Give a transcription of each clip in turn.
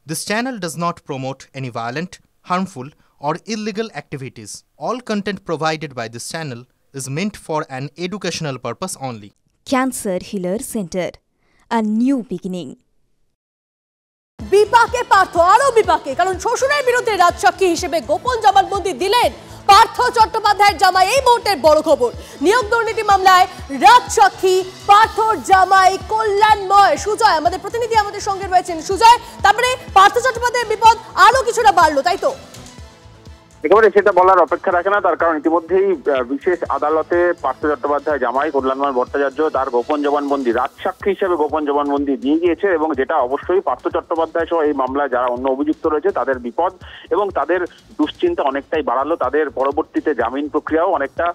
This channel does not promote any violent, harmful, or illegal activities. All content provided by this channel is meant for an educational purpose only. Cancer Healer Center, a new beginning. বিপাকে পার্থ, আরো বিপাকে, কারণ শ্বশুরের বিরুদ্ধে রাজসাক্ষী হিসেবে গোপন জবানবন্দি দিলেন পার্থ চট্টোপাধ্যায়ের জামাই। এই মুহূর্তের বড় খবর, নিয়োগ দুর্নীতি মামলায় রাজসাক্ষী পার্থর জামাই কল্যাণময়। সুজয় আমাদের প্রতিনিধি আমাদের সঙ্গে রয়েছেন। সুজয়, তারপরে পার্থ চট্টোপাধ্যায়ের বিপদ আরো কিছুটা বাড়লো, তাই তো? একেবারে সেটা বলার অপেক্ষা রাখে না, তার কারণ ইতিমধ্যেই বিশেষ আদালতে পার্থ চট্টোপাধ্যায় জামাই কল্যাণময় ভট্টাচার্য তার গোপন জবানবন্দি রাজসাক্ষী হিসেবে গোপন জবানবন্দি দিয়ে গিয়েছে, এবং যেটা অবশ্যই পার্থ চট্টোপাধ্যায় সহ এই মামলায় যারা অন্য অভিযুক্ত রয়েছে তাদের বিপদ এবং তাদের দুশ্চিন্তা অনেকটাই বাড়ালো। তাদের পরবর্তীতে জামিন প্রক্রিয়াও অনেকটা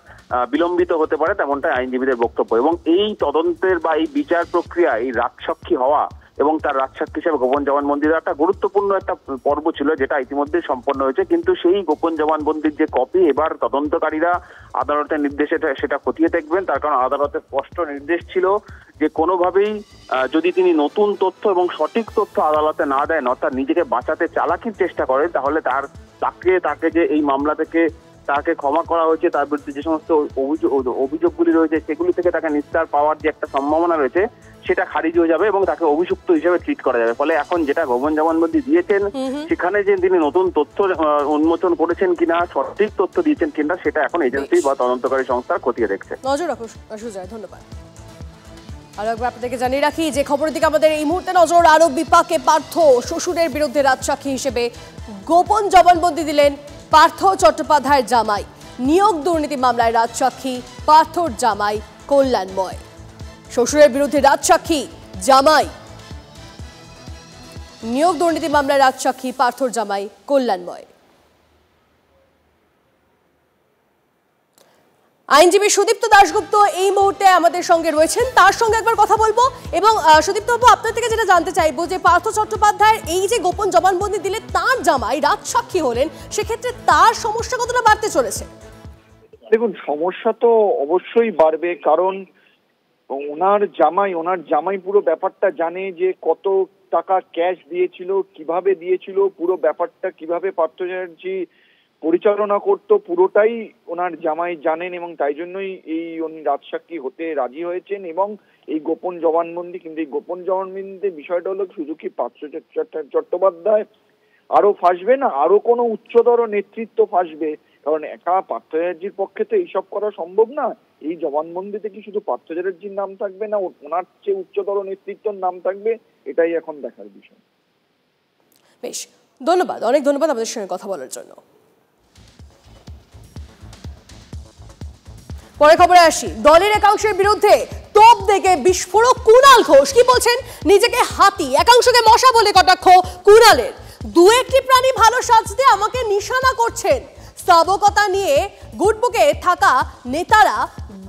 বিলম্বিত হতে পারে, তেমনটাই আইনজীবীদের বক্তব্য। এবং এই তদন্তের বা এই বিচার প্রক্রিয়া, এই রাজসাক্ষী হওয়া এবং তার রাজসাক্ষী হিসেবে গোপন জবানবন্দির একটা গুরুত্বপূর্ণ একটা পর্ব ছিল, যেটা ইতিমধ্যে সম্পন্ন হয়েছে। কিন্তু সেই গোপন জবানবন্দির যে কপি এবার তদন্তকারীরা আদালতের নির্দেশে সেটা খতিয়ে দেখবেন, তার কারণ আদালতের স্পষ্ট নির্দেশ ছিল যে কোনোভাবেই যদি তিনি নতুন তথ্য এবং সঠিক তথ্য আদালতে না দেন, অর্থাৎ নিজেকে বাঁচাতে চালাকির চেষ্টা করেন, তাহলে তাকে যে এই মামলা থেকে তাকে ক্ষমা করা হয়েছে, তার বিরুদ্ধে যে সমস্ত অভিযোগগুলি রয়েছে সেগুলি থেকে তাকে নিস্তার পাওয়ার যে একটা সম্ভাবনা রয়েছে সেটা খারিজ হয়ে যাবে এবং তাকে অভিযুক্ত হিসেবে ট্রিট করা যাবে। ফলে এখন যেটা গোপন জবানবন্দি দিয়েছেন সেখানে যে তিনি নতুন তথ্য উন্মোচন করেছেন কিনা, সঠিক তথ্য দিয়েছেন কিনা, সেটা এখন এজেন্সি বা তদন্তকারী সংস্থা খতিয়ে দেখছে। নজর রাখো সুজয়, ধন্যবাদ। আর একবার আপনাদেরকে জানিয়ে রাখি যে খবরের দিকে আমাদের এই মুহূর্তে নজর। আরো বিপাকে পার্থ, শ্বশুরের বিরুদ্ধে রাজসাক্ষী হিসেবে গোপন জবানবন্দি দিলেন পার্থ চট্টোপাধ্যায়ের জামাই। নিয়োগ দুর্নীতি মামলায় রাজসাক্ষী পার্থর জামাই কল্যাণময়। শ্বশুরের বিরুদ্ধে রাজসাক্ষী জামাই, নিয়োগ দুর্নীতি মামলায় রাজসাক্ষী পার্থর জামাই কল্যাণময়। আইনজীবী সুদীপ্ত দাশগুপ্ত এই মুহূর্তে আমাদের সঙ্গে রয়েছেন, তার সঙ্গে একবার কথা বলবো। এবং সুদীপ্ত বাবু, আপনার থেকে যেটা জানতে চাইবো যে পার্থ চট্টোপাধ্যায়ের এই যে গোপন জবানবন্দি দিলে তার জামাই রাজসাক্ষী হলেন, সেক্ষেত্রে তার সমস্যা কতটা বাড়তে চলেছে? দেখুন, সমস্যা তো অবশ্যই বাড়বে, কারণ ওনার জামাই পুরো ব্যাপারটা জানে, যে কত টাকা ক্যাশ দিয়েছিল, কিভাবে দিয়েছিল, পুরো ব্যাপারটা কিভাবে পার্থ চ্যাটার্জি পরিচালনা করতো, পুরোটাই ওনার জামাই জানেন, এবং তাই জন্যই উনি রাজসাক্ষী হতে রাজি হয়েছেন এবং এই গোপন জবানবন্দি। কিন্তু এই গোপন জবানবন্দির বিষয়টা হলো শুধু কি পার্থ চট্টোপাধ্যায় আরো ফাঁসবে না, আরো কোনো উচ্চতর নেতৃত্ব ফাঁসবে, কারণ একা পার্থ চ্যাটার্জির পক্ষে তো এইসব করা সম্ভব না। এই জবানবন্দিতে কি শুধু পার্থ চ্যাটার্জির নাম থাকবে না, ওনার চেয়ে উচ্চতর নেতৃত্বের নাম থাকবে, এটাই এখন দেখার বিষয়। বেশ, ধন্যবাদ, অনেক ধন্যবাদ আমাদের সঙ্গে কথা বলার জন্য। পরে খবরে আসি, দলের একাংশের বিরুদ্ধে তোপ দেখে বিস্ফোরক কুণাল ঘোষ। কি বলছেন? নিজেকে হাতি, একাংশকে মশা বলে কটাক্ষ কুণালের। দু একটি প্রাণী ভালো সাজতে আমাকে নিশানা করছেন। স্থাবকতা নিয়ে গুটবুকে থাকা নেতারা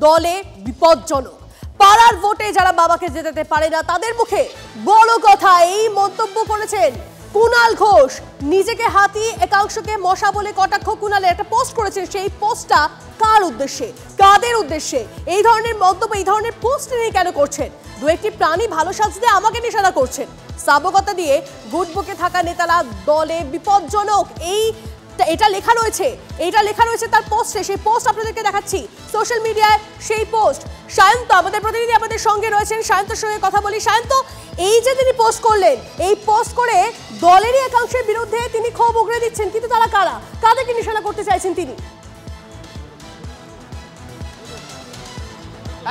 দলে বিপজ্জনক। পাড়ার ভোটে যারা বাবাকে জেতাতে পারে না তাদের মুখে বড় কথা, এই মন্তব্য করেছেন কুণাল ঘোষ। নিজেকে হাতি, একাংশকে মশা বলে কটাক্ষ কুণালের একটা পোস্ট করেছেন। সেই পোস্টটা কার উদ্দেশ্যে, কাদের উদ্দেশ্যে এই ধরনের মন্তব্য, এই ধরনের পোস্ট নিয়ে কেন করছেন? দু একটি প্রাণী ভালো সাজতে আমাকে নিশানা করছেন। স্থাবকতা দিয়ে গুটবুকে থাকা নেতারা দলে বিপজ্জনক, এটা লেখা রয়েছে তার পোস্টে। সেই পোস্ট আপনাদেরকে দেখাচ্ছি সোশ্যাল মিডিয়ায়, সেই পোস্ট। সায়ন্ত আমাদের প্রতিনিধি আমাদের সঙ্গে রয়েছেন, সায়ন্তর সঙ্গে কথা বলি। সায়ন্ত, এই যে তিনি পোস্ট করলেন, এই পোস্ট করে দলেরই একাংশের বিরুদ্ধে তিনি ক্ষোভ উগড়ে দিচ্ছেন, কিন্তু তারা কারা, কাদেরকে নিশানা করতে চাইছেন তিনি?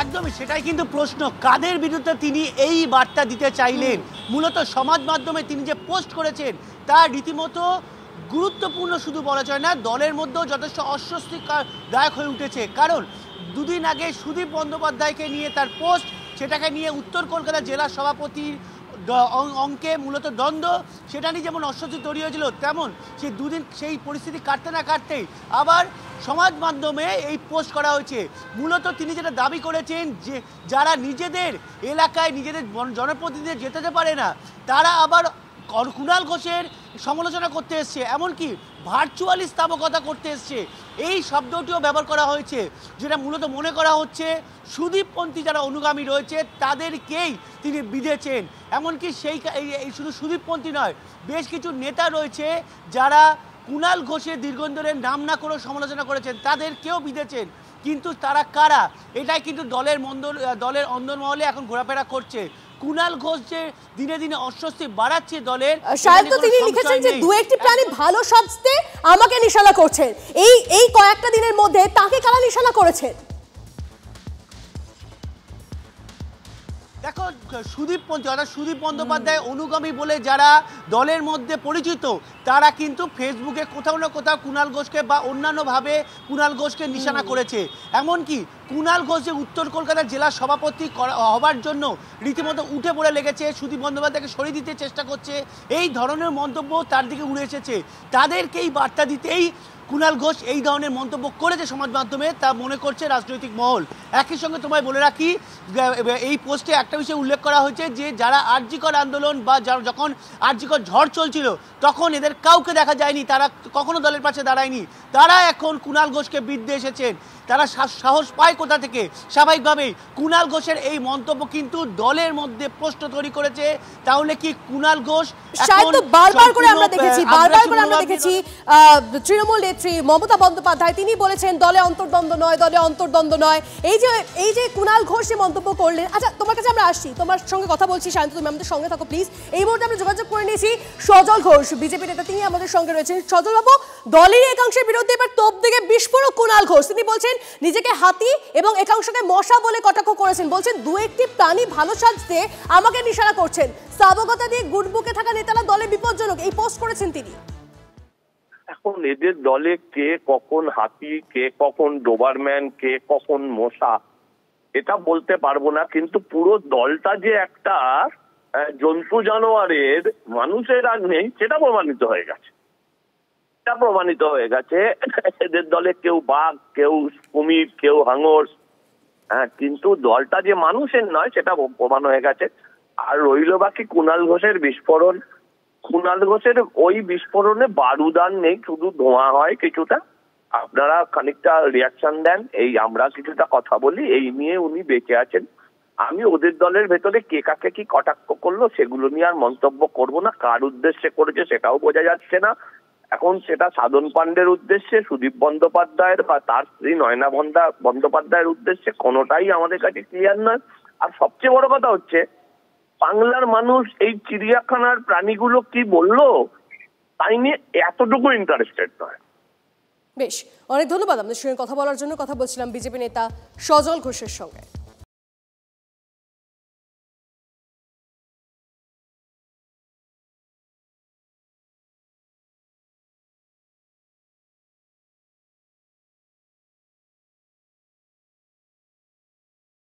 একদমই সেটাই কিন্তু প্রশ্ন, কাদের বিরুদ্ধে তিনি এই বার্তা দিতে চাইলেন। মূলত সমাজ মাধ্যমে তিনি যে পোস্ট করেছেন তা রীতিমতো গুরুত্বপূর্ণ, শুধু বলা যায় না, দলের মধ্যেও যথেষ্ট অস্বস্তিদায়ক হয়ে উঠেছে। কারণ দুদিন আগে সুদীপ বন্দ্যোপাধ্যায়কে নিয়ে তার পোস্ট, সেটাকে নিয়ে উত্তর কলকাতা জেলা সভাপতির অঙ্কে মূলত দ্বন্দ্ব, সেটা নিয়ে যেমন অস্বস্তি তৈরি হয়েছিল, তেমন সেই দুদিন সেই পরিস্থিতি কাটতে না কাটতেই আবার সমাজ মাধ্যমে এই পোস্ট করা হয়েছে। মূলত তিনি যেটা দাবি করেছেন যে যারা নিজেদের এলাকায় নিজেদের জনপ্রতিনিধিদের জেতাতে পারে না, তারা আবার কুণাল ঘোষের সমালোচনা করতে এসছে, এমনকি ভার্চুয়ালি স্থাপকতা করতে এসছে, এই শব্দটিও ব্যবহার করা হয়েছে, যেটা মূলত মনে করা হচ্ছে সুদীপপন্থী যারা অনুগামী রয়েছে তাদেরকেই তিনি বিঁধেছেন। এমনকি এই শুধু সুদীপপন্থী নয়, বেশ কিছু নেতা রয়েছে যারা কুণাল ঘোষের দীর্ঘদিনের নাম না করেও সমালোচনা করেছেন, তাদেরকেও বিঁধেছেন। কিন্তু তারা কারা, এটাই কিন্তু দলের অন্দরমহলে এখন ঘোরাফেরা করছে। কুণাল ঘোষ যে দিনে দিনে অস্বস্তি বাড়াচ্ছে দলের, শায়দ তিনি লিখেছেন যে দু একটি প্রাণী ভালো সাজতে আমাকে নিশানা করছেন। এই কয়েকটা দিনের মধ্যে তাকে কারা নিশানা করেছেন? দেখো, সুদীপপন্থী অর্থাৎ সুদীপ বন্দ্যোপাধ্যায় অনুগামী বলে যারা দলের মধ্যে পরিচিত, তারা কিন্তু ফেসবুকে কোথাও না কোথাও কুণাল ঘোষকে বা অন্যান্যভাবে কুণাল ঘোষকে নিশানা করেছে। এমনকি কুণাল ঘোষ যে উত্তর কলকাতার জেলা সভাপতি হবার জন্য রীতিমতো উঠে পড়ে লেগেছে, সুদীপ বন্দ্যোপাধ্যায়কে সরিয়ে দিতে চেষ্টা করছে, এই ধরনের মন্তব্য তার দিকে উড়ে এসেছে। তাদেরকেই বার্তা দিতেই কুণাল ঘোষ এই ধরনের মন্তব্য করেছে সমাজ মাধ্যমে, তা মনে করছে রাজনৈতিক মহল। একই সঙ্গে তোমায় বলে রাখি, এই পোস্টে একটা বিষয় উল্লেখ করা হয়েছে যে যারা আরজিকর আন্দোলন বা যখন আরজিকর ঝড় চলছিল তখন এদের কাউকে দেখা যায়নি, তারা কখনো দলের পাশে দাঁড়ায়নি, তারা এখন কুণাল ঘোষকে বিরুদ্ধে এসেছেন। তারা সাহস পায় কোথা থেকে? স্বাভাবিকভাবেই কুণাল ঘোষের এই মন্তব্য কিন্তু দলের মধ্যে প্রশ্ন তৈরি করেছে। তাহলে কি কুণাল ঘোষ বারবার করে আমরা দেখেছি তৃণমূল নেত্রী মমতা বন্দ্যোপাধ্যায় তিনি বলেছেন দলে অন্তর্দ্বন্দ্ব নয়। এই যে কুণাল ঘোষ যে মন্তব্য করলেন, আচ্ছা তোমার কাছে আমরা আসছি, তোমার সঙ্গে কথা বলছি, শান্ত তুমি আমাদের সঙ্গে থাকো প্লিজ। এই মুহূর্তে আমরা যোগাযোগ করে নিয়েছি সজল ঘোষ, বিজেপি নেতা, তিনি আমাদের সঙ্গে রয়েছেন। সজল বাবু, দলের একাংশের বিরুদ্ধে এবার তোপ দিকে বিস্ফোরক কুণাল ঘোষ। তিনি বলছেন নিজেকে হাতি এবং একাংশকে মশা বলে কটাক্ষ করেছেন, বলছেন দু একটি প্রাণী ভালো সাজতে আমাকে নিশানা করছেন। স্থাবকতা দিয়ে গুডবুকে থাকা নেতারা দলে বিপজ্জনক, এই পোস্ট করেছেন তিনি। এখন এদের দলে কে কখন হাতি, কে কখন ডোবারম্যান, কে কখন মশা, এটা বলতে পারবো না, কিন্তু পুরো দলটা যে একটা জন্তু জানোয়ারের, মানুষের আর নেই, সেটা প্রমাণিত হয়ে গেছে। এদের দলে কেউ বাঘ, কেউ কুমির, কেউ হাঙর, কিন্তু দলটা যে মানুষের নয় সেটা প্রমাণ হয়ে গেছে। আর রইল বাকি কুণাল ঘোষের বিস্ফোরণ। কুণাল ঘোষের ওই বিস্ফোরণে বারুদান নেই, শুধু ধোঁয়া হয় কিছুটা। আপনারা খানিকটা রিয়াকশন দেন, এই আমরা কিছুটা কথা বলি, এই নিয়ে উনি বেঁচে আছেন। আমি ওদের দলের ভেতরে কে কাকে কি কটাক্ষ করলো সেগুলো নিয়ে আর মন্তব্য করব না। কার উদ্দেশ্যে করেছে সেটাও বোঝা যাচ্ছে না। এখন সেটা সাধন পাণ্ডের উদ্দেশ্যে, সুদীপ বন্দ্যোপাধ্যায়ের বা তার স্ত্রী নয়না বন্দ্যোপাধ্যায়ের উদ্দেশ্যে, কোনোটাই আমাদের কাছে ক্লিয়ার নয়। আর সবচেয়ে বড় কথা হচ্ছে, বাংলার মানুষ এই চিড়িয়াখানার প্রাণীগুলো কি বললো তাই নিয়ে এতটুকু ইন্টারেস্টেড নয়। বেশ, অনেক ধন্যবাদ আপনাদের সঙ্গে কথা বলার জন্য। কথা বলছিলাম বিজেপি নেতা সজল ঘোষের সঙ্গে।